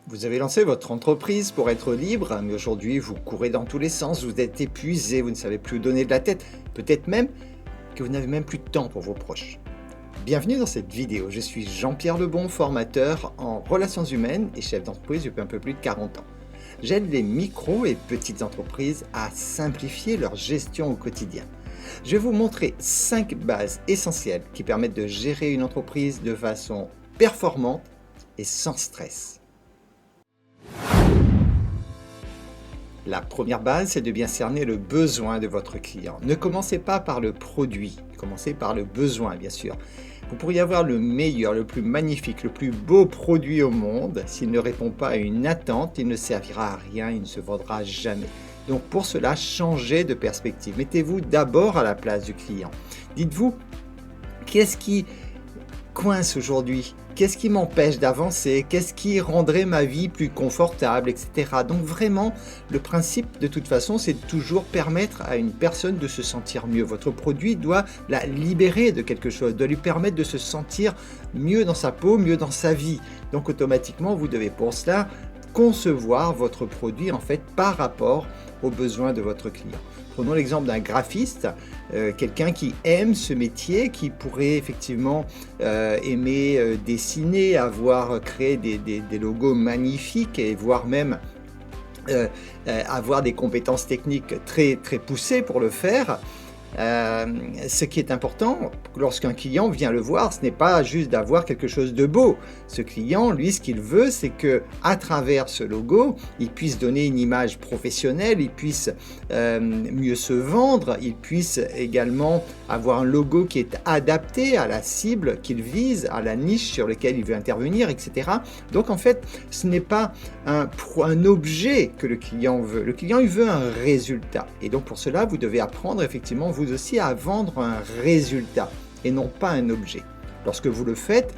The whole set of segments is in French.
Vous avez lancé votre entreprise pour être libre, mais aujourd'hui vous courez dans tous les sens, vous êtes épuisé, vous ne savez plus où donner de la tête, peut-être même que vous n'avez même plus de temps pour vos proches. Bienvenue dans cette vidéo, je suis Jean-Pierre Lebon, formateur en relations humaines et chef d'entreprise depuis un peu plus de 40 ans. J'aide les micros et petites entreprises à simplifier leur gestion au quotidien. Je vais vous montrer 5 bases essentielles qui permettent de gérer une entreprise de façon performante et sans stress. La première base, c'est de bien cerner le besoin de votre client. Ne commencez pas par le produit, commencez par le besoin, bien sûr. Vous pourriez avoir le meilleur, le plus magnifique, le plus beau produit au monde. S'il ne répond pas à une attente, il ne servira à rien, il ne se vendra jamais. Donc pour cela, changez de perspective. Mettez-vous d'abord à la place du client. Dites-vous, qu'est-ce qui coince aujourd'hui? Qu'est-ce qui m'empêche d'avancer? Qu'est-ce qui rendrait ma vie plus confortable, etc. Donc vraiment, le principe de toute façon, c'est de toujours permettre à une personne de se sentir mieux. Votre produit doit la libérer de quelque chose, doit lui permettre de se sentir mieux dans sa peau, mieux dans sa vie. Donc automatiquement, vous devez pour cela concevoir votre produit en fait par rapport aux besoins de votre client. Prenons l'exemple d'un graphiste, quelqu'un qui aime ce métier, qui pourrait effectivement aimer dessiner, avoir créé des logos magnifiques et voire même avoir des compétences techniques très poussées pour le faire. Ce qui est important, lorsqu'un client vient le voir, ce n'est pas juste d'avoir quelque chose de beau. Ce client, lui, ce qu'il veut, c'est que à travers ce logo, il puisse donner une image professionnelle, il puisse mieux se vendre, il puisse également avoir un logo qui est adapté à la cible qu'il vise, à la niche sur laquelle il veut intervenir, etc. Donc en fait, ce n'est pas un objet que le client veut. Le client, il veut un résultat. Et donc pour cela, vous devez apprendre effectivement vous aussi à vendre un résultat et non pas un objet. Lorsque vous le faites,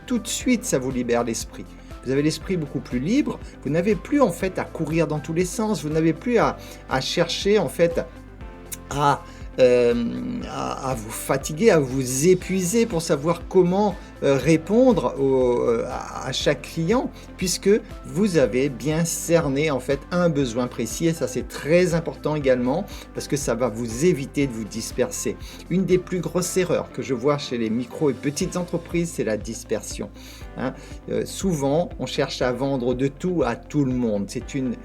tout de suite ça vous libère l'esprit. Vous avez l'esprit beaucoup plus libre, vous n'avez plus en fait à courir dans tous les sens, vous n'avez plus à chercher en fait à vous fatiguer, à vous épuiser pour savoir comment répondre à chaque client, puisque vous avez bien cerné en fait un besoin précis, et ça c'est très important également parce que ça va vous éviter de vous disperser. Une des plus grosses erreurs que je vois chez les micro et petites entreprises, c'est la dispersion. Souvent on cherche à vendre de tout à tout le monde, c'est une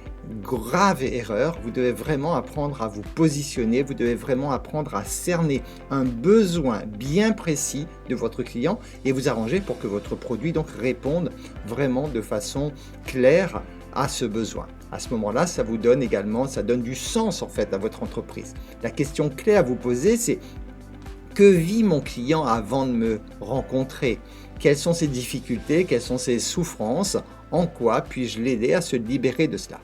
grave erreur. Vous devez vraiment apprendre à vous positionner, vous devez vraiment apprendre à cerner un besoin bien précis de votre client et vous arranger pour que votre produit donc réponde vraiment de façon claire à ce besoin. À ce moment-là, ça vous donne également, ça donne du sens en fait à votre entreprise. La question clé à vous poser, c'est: que vit mon client avant de me rencontrer? Quelles sont ses difficultés? Quelles sont ses souffrances? En quoi puis-je l'aider à se libérer de cela?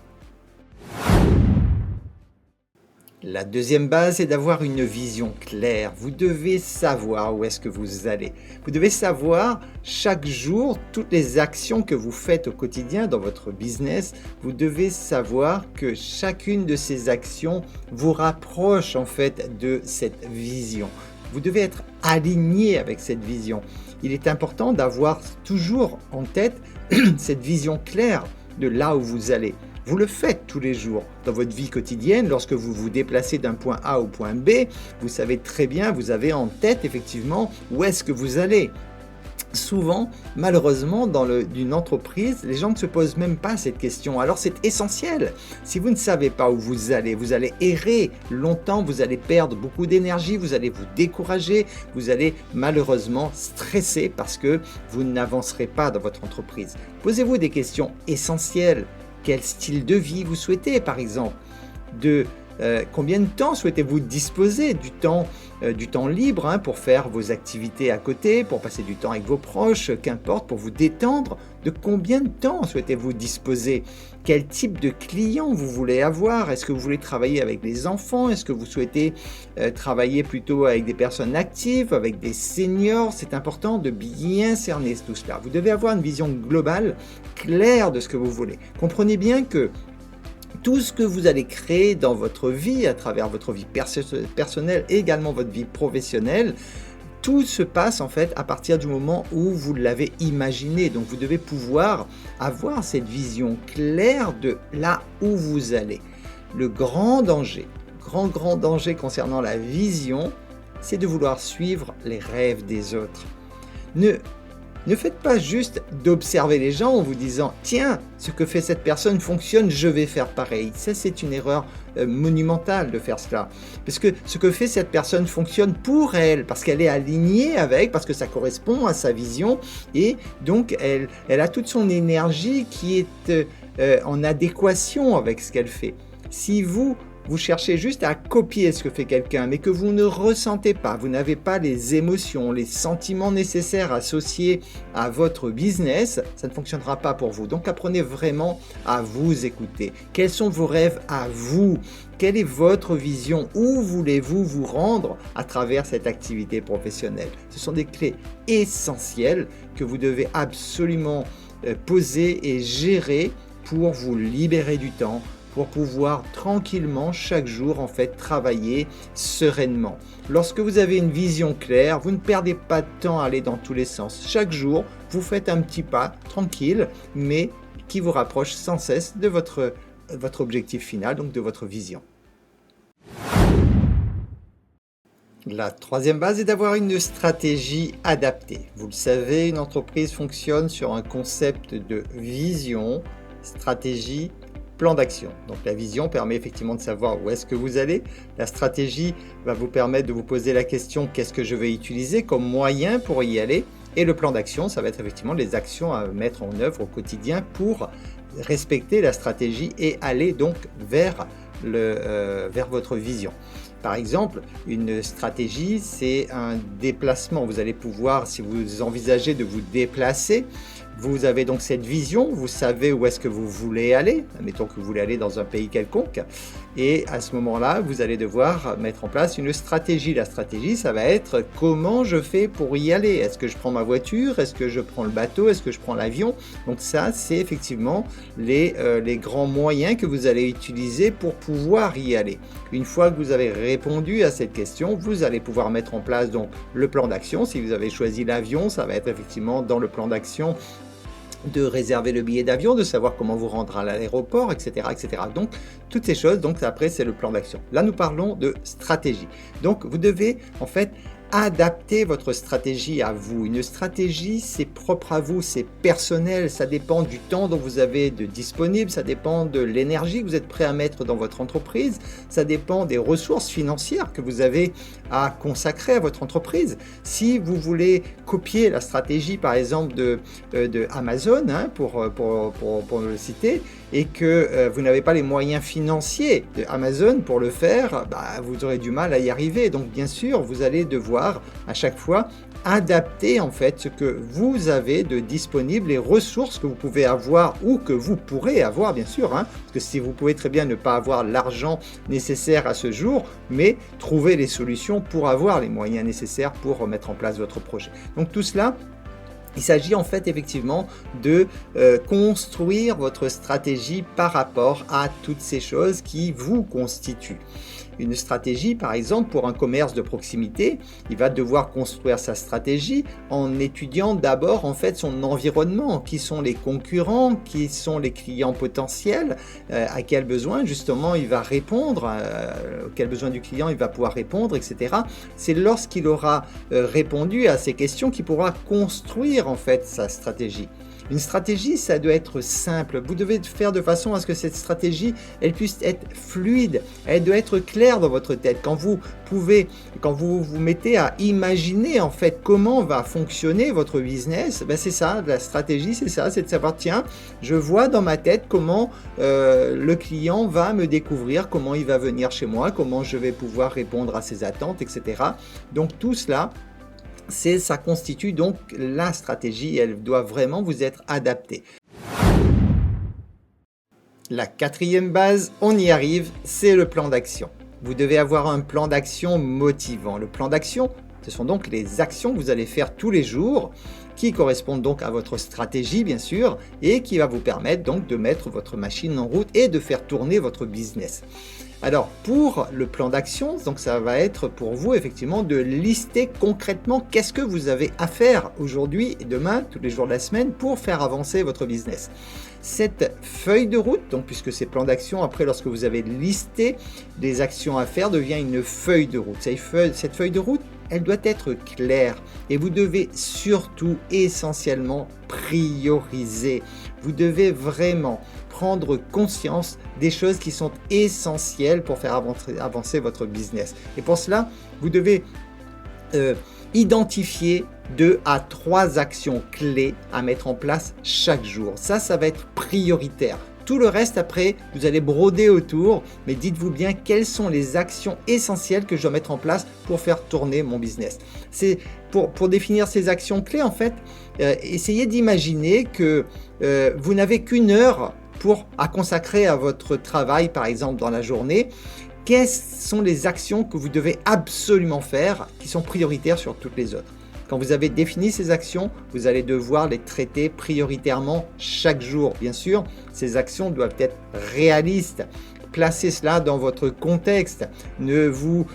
La deuxième base est d'avoir une vision claire. Vous devez savoir où est-ce que vous allez. Vous devez savoir chaque jour toutes les actions que vous faites au quotidien dans votre business. Vous devez savoir que chacune de ces actions vous rapproche en fait de cette vision. Vous devez être aligné avec cette vision. Il est important d'avoir toujours en tête cette vision claire de là où vous allez. Vous le faites tous les jours dans votre vie quotidienne. Lorsque vous vous déplacez d'un point A au point B, vous savez très bien, vous avez en tête effectivement où est-ce que vous allez. Souvent, malheureusement, dans une entreprise, les gens ne se posent même pas cette question. Alors c'est essentiel. Si vous ne savez pas où vous allez errer longtemps, vous allez perdre beaucoup d'énergie, vous allez vous décourager, vous allez malheureusement stresser parce que vous n'avancerez pas dans votre entreprise. Posez-vous des questions essentielles. Quel style de vie vous souhaitez, par exemple? Combien de temps souhaitez-vous disposer du temps libre pour faire vos activités à côté, pour passer du temps avec vos proches, qu'importe, pour vous détendre? De combien de temps souhaitez-vous disposer? Quel type de client vous voulez avoir? Est-ce que vous voulez travailler avec des enfants? Est-ce que vous souhaitez travailler plutôt avec des personnes actives, avec des seniors? C'est important de bien cerner tout cela. Vous devez avoir une vision globale, claire de ce que vous voulez. Comprenez bien que tout ce que vous allez créer dans votre vie, à travers votre vie personnelle et également votre vie professionnelle, tout se passe en fait à partir du moment où vous l'avez imaginé. Donc vous devez pouvoir avoir cette vision claire de là où vous allez. Le grand danger, grand danger concernant la vision, c'est de vouloir suivre les rêves des autres. Ne faites pas juste d'observer les gens en vous disant « Tiens, ce que fait cette personne fonctionne, je vais faire pareil ». Ça, c'est une erreur monumentale de faire cela. Parce que ce que fait cette personne fonctionne pour elle, parce qu'elle est alignée avec, parce que ça correspond à sa vision. Et donc, elle a toute son énergie qui est en adéquation avec ce qu'elle fait. Si vous cherchez juste à copier ce que fait quelqu'un, mais que vous ne ressentez pas, vous n'avez pas les émotions, les sentiments nécessaires associés à votre business, ça ne fonctionnera pas pour vous. Donc apprenez vraiment à vous écouter. Quels sont vos rêves à vous? Quelle est votre vision? Où voulez-vous vous rendre à travers cette activité professionnelle? Ce sont des clés essentielles que vous devez absolument poser et gérer pour vous libérer du temps, pour pouvoir tranquillement chaque jour en fait travailler sereinement. Lorsque vous avez une vision claire, vous ne perdez pas de temps à aller dans tous les sens. Chaque jour, vous faites un petit pas tranquille, mais qui vous rapproche sans cesse de votre objectif final, donc de votre vision. La troisième base est d'avoir une stratégie adaptée. Vous le savez, une entreprise fonctionne sur un concept de vision, stratégie, plan d'action. Donc la vision permet effectivement de savoir où est-ce que vous allez. La stratégie va vous permettre de vous poser la question qu'est-ce que je vais utiliser comme moyen pour y aller. Et le plan d'action, ça va être effectivement les actions à mettre en œuvre au quotidien pour respecter la stratégie et aller donc vers votre vision. Par exemple, une stratégie, c'est un déplacement. Vous allez pouvoir, si vous envisagez de vous déplacer, vous avez donc cette vision, vous savez où est-ce que vous voulez aller, admettons que vous voulez aller dans un pays quelconque, et à ce moment-là, vous allez devoir mettre en place une stratégie. La stratégie, ça va être comment je fais pour y aller. Est-ce que je prends ma voiture? Est-ce que je prends le bateau? Est-ce que je prends l'avion? Donc ça, c'est effectivement les grands moyens que vous allez utiliser pour pouvoir y aller. Une fois que vous avez répondu à cette question, vous allez pouvoir mettre en place donc le plan d'action. Si vous avez choisi l'avion, ça va être effectivement dans le plan d'action de réserver le billet d'avion, de savoir comment vous rendre à l'aéroport, etc., etc. Donc, toutes ces choses, donc après, c'est le plan d'action. Là, nous parlons de stratégie. Donc, vous devez, en fait, adapter votre stratégie à vous. Une stratégie, c'est propre à vous, c'est personnel, ça dépend du temps dont vous avez de disponible, ça dépend de l'énergie que vous êtes prêt à mettre dans votre entreprise, ça dépend des ressources financières que vous avez à consacrer à votre entreprise. Si vous voulez copier la stratégie, par exemple, de Amazon, hein, pour le citer, et que vous n'avez pas les moyens financiers de Amazon pour le faire, vous aurez du mal à y arriver. Donc bien sûr, vous allez devoir à chaque fois adapter en fait ce que vous avez de disponible, les ressources que vous pouvez avoir ou que vous pourrez avoir bien sûr, hein, parce que si vous pouvez très bien ne pas avoir l'argent nécessaire à ce jour, mais trouver les solutions pour avoir les moyens nécessaires pour mettre en place votre projet. Donc tout cela, il s'agit en fait effectivement de construire votre stratégie par rapport à toutes ces choses qui vous constituent. Une stratégie, par exemple, pour un commerce de proximité, il va devoir construire sa stratégie en étudiant d'abord en fait son environnement, qui sont les concurrents, qui sont les clients potentiels, à quels besoins justement il va répondre, quels besoins du client il va pouvoir répondre, etc. C'est lorsqu'il aura répondu à ces questions qu'il pourra construire en fait sa stratégie. Une stratégie, ça doit être simple. Vous devez faire de façon à ce que cette stratégie, elle puisse être fluide. Elle doit être claire dans votre tête. Quand vous vous mettez à imaginer en fait comment va fonctionner votre business, c'est ça, la stratégie, c'est ça, c'est de savoir, tiens, je vois dans ma tête comment le client va me découvrir, comment il va venir chez moi, comment je vais pouvoir répondre à ses attentes, etc. Donc tout cela, ça constitue donc la stratégie, elle doit vraiment vous être adaptée. La quatrième base, on y arrive, c'est le plan d'action. Vous devez avoir un plan d'action motivant. Le plan d'action, ce sont donc les actions que vous allez faire tous les jours qui correspondent donc à votre stratégie bien sûr et qui va vous permettre donc de mettre votre machine en route et de faire tourner votre business. Alors, pour le plan d'action, donc ça va être pour vous effectivement de lister concrètement qu'est-ce que vous avez à faire aujourd'hui et demain, tous les jours de la semaine, pour faire avancer votre business. Cette feuille de route, donc puisque c'est plan d'action, après lorsque vous avez listé des actions à faire, devient une feuille de route. Cette feuille de route, elle doit être claire et vous devez surtout essentiellement prioriser. Vous devez vraiment prendre conscience des choses qui sont essentielles pour faire avancer votre business. Et pour cela, vous devez identifier 2 à 3 actions clés à mettre en place chaque jour. Ça va être prioritaire. Tout le reste, après, vous allez broder autour, mais dites-vous bien quelles sont les actions essentielles que je dois mettre en place pour faire tourner mon business. C'est pour définir ces actions clés, en fait, essayez d'imaginer que vous n'avez qu'une heure à consacrer à votre travail, par exemple, dans la journée. Quelles sont les actions que vous devez absolument faire qui sont prioritaires sur toutes les autres? Quand vous avez défini ces actions, vous allez devoir les traiter prioritairement chaque jour. Bien sûr, ces actions doivent être réalistes. Placez cela dans votre contexte. Ne vous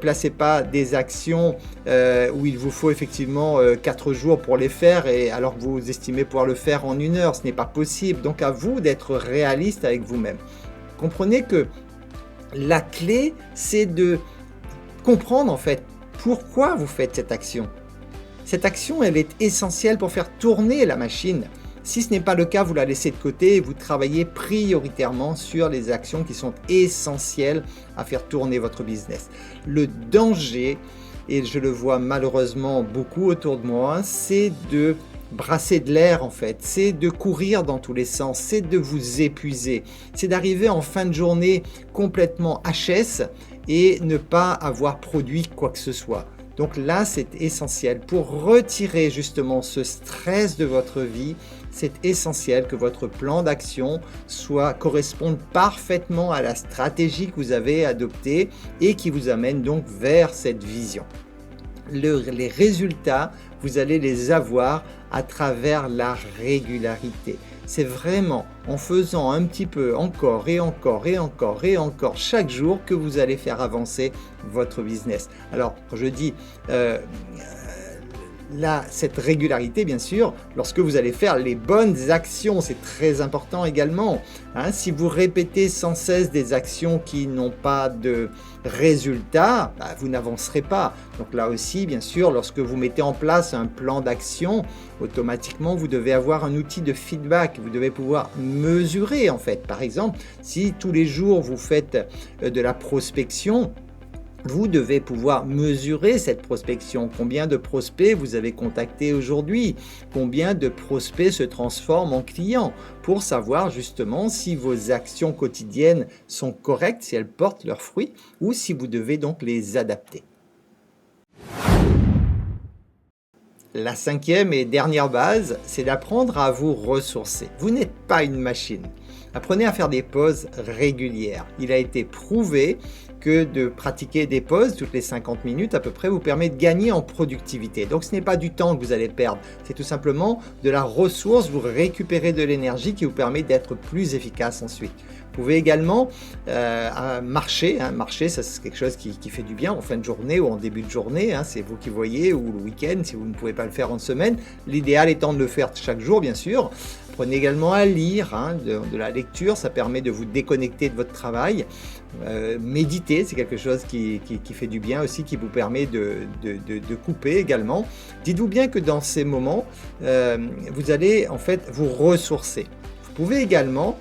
placez pas des actions où il vous faut effectivement 4 jours pour les faire et alors que vous estimez pouvoir le faire en 1 heure. Ce n'est pas possible. Donc à vous d'être réaliste avec vous-même. Comprenez que la clé, c'est de comprendre en fait pourquoi vous faites cette action. Cette action, elle est essentielle pour faire tourner la machine. Si ce n'est pas le cas, vous la laissez de côté et vous travaillez prioritairement sur les actions qui sont essentielles à faire tourner votre business. Le danger, et je le vois malheureusement beaucoup autour de moi, c'est de brasser de l'air en fait, c'est de courir dans tous les sens, c'est de vous épuiser, c'est d'arriver en fin de journée complètement HS et ne pas avoir produit quoi que ce soit. Donc là, c'est essentiel. Pour retirer justement ce stress de votre vie, c'est essentiel que votre plan d'action corresponde parfaitement à la stratégie que vous avez adoptée et qui vous amène donc vers cette vision. Les résultats, vous allez les avoir à travers la régularité. C'est vraiment en faisant un petit peu encore et encore et encore et encore chaque jour que vous allez faire avancer votre business. Alors, quand je dis cette régularité, bien sûr, lorsque vous allez faire les bonnes actions, c'est très important également. Si vous répétez sans cesse des actions qui n'ont pas de résultat, vous n'avancerez pas. Donc là aussi, bien sûr, lorsque vous mettez en place un plan d'action, automatiquement, vous devez avoir un outil de feedback. Vous devez pouvoir mesurer, en fait. Par exemple, si tous les jours, vous faites de la prospection, vous devez pouvoir mesurer cette prospection. Combien de prospects vous avez contactés aujourd'hui? Combien de prospects se transforment en clients? Pour savoir justement si vos actions quotidiennes sont correctes, si elles portent leurs fruits ou si vous devez donc les adapter. La 5e et dernière base, c'est d'apprendre à vous ressourcer. Vous n'êtes pas une machine. Apprenez à faire des pauses régulières. Il a été prouvé que de pratiquer des pauses toutes les 50 minutes à peu près vous permet de gagner en productivité. Donc ce n'est pas du temps que vous allez perdre, c'est tout simplement de la ressource, vous récupérez de l'énergie qui vous permet d'être plus efficace ensuite. Vous pouvez également marcher. Marcher, ça c'est quelque chose qui fait du bien en fin de journée ou en début de journée. C'est vous qui voyez, ou le week-end si vous ne pouvez pas le faire en semaine. L'idéal étant de le faire chaque jour, bien sûr. Apprenez également à lire, de la lecture, ça permet de vous déconnecter de votre travail. Méditer, c'est quelque chose qui fait du bien aussi, qui vous permet de couper également. Dites-vous bien que dans ces moments, vous allez en fait vous ressourcer. Vous pouvez également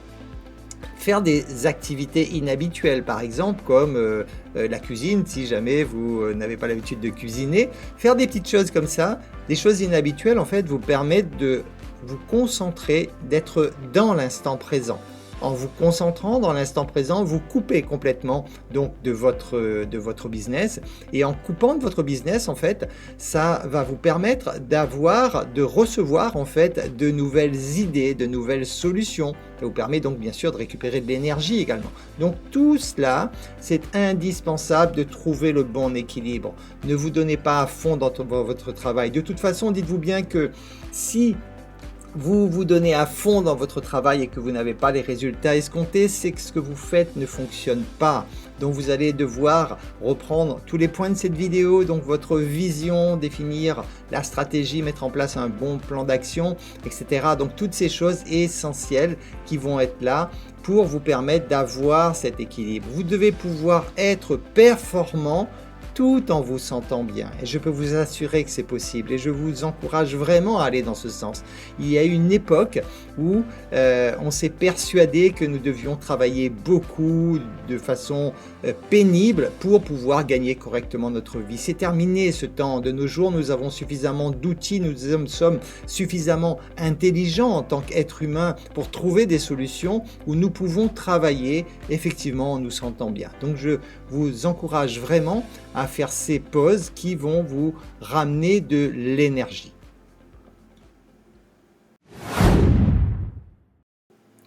faire des activités inhabituelles, par exemple comme la cuisine, si jamais vous n'avez pas l'habitude de cuisiner. Faire des petites choses comme ça, des choses inhabituelles en fait vous permettent de vous concentrer, d'être dans l'instant présent. En vous concentrant dans l'instant présent, vous coupez complètement donc de votre business, et en coupant de votre business, en fait, ça va vous permettre de recevoir en fait de nouvelles idées, de nouvelles solutions. Ça vous permet donc bien sûr de récupérer de l'énergie également. Donc tout cela, c'est indispensable de trouver le bon équilibre. Ne vous donnez pas à fond dans votre travail. De toute façon, dites-vous bien que si vous vous donnez à fond dans votre travail et que vous n'avez pas les résultats escomptés, c'est que ce que vous faites ne fonctionne pas. Donc vous allez devoir reprendre tous les points de cette vidéo, donc votre vision, définir la stratégie, mettre en place un bon plan d'action, etc. Donc toutes ces choses essentielles qui vont être là pour vous permettre d'avoir cet équilibre. Vous devez pouvoir être performant tout en vous sentant bien. Et je peux vous assurer que c'est possible et je vous encourage vraiment à aller dans ce sens. Il y a eu une époque où on s'est persuadé que nous devions travailler beaucoup de façon pénible pour pouvoir gagner correctement notre vie. C'est terminé ce temps. De nos jours, nous avons suffisamment d'outils, nous sommes suffisamment intelligents en tant qu'êtres humains pour trouver des solutions où nous pouvons travailler effectivement en nous sentant bien. Donc je vous encourage vraiment à faire ces pauses qui vont vous ramener de l'énergie.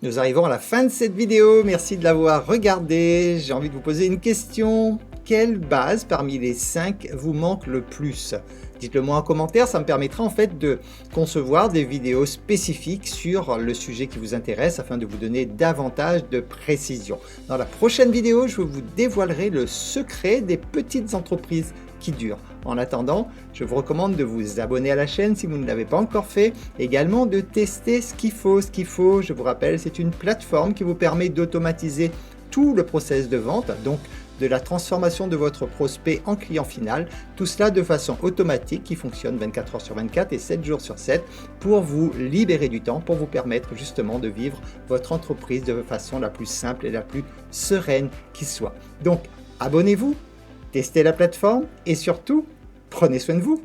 Nous arrivons à la fin de cette vidéo. Merci de l'avoir regardée. J'ai envie de vous poser une question. Quelle base parmi les 5 vous manque le plus? Dites-le moi en commentaire, ça me permettra en fait de concevoir des vidéos spécifiques sur le sujet qui vous intéresse afin de vous donner davantage de précision. Dans la prochaine vidéo, je vous dévoilerai le secret des petites entreprises qui durent. En attendant, je vous recommande de vous abonner à la chaîne si vous ne l'avez pas encore fait, également de tester ce qu'il faut. Je vous rappelle, c'est une plateforme qui vous permet d'automatiser tout le process de vente, donc de la transformation de votre prospect en client final, tout cela de façon automatique qui fonctionne 24 heures sur 24 et 7 jours sur 7 pour vous libérer du temps, pour vous permettre justement de vivre votre entreprise de façon la plus simple et la plus sereine qui soit. Donc, abonnez-vous, testez la plateforme et surtout, prenez soin de vous.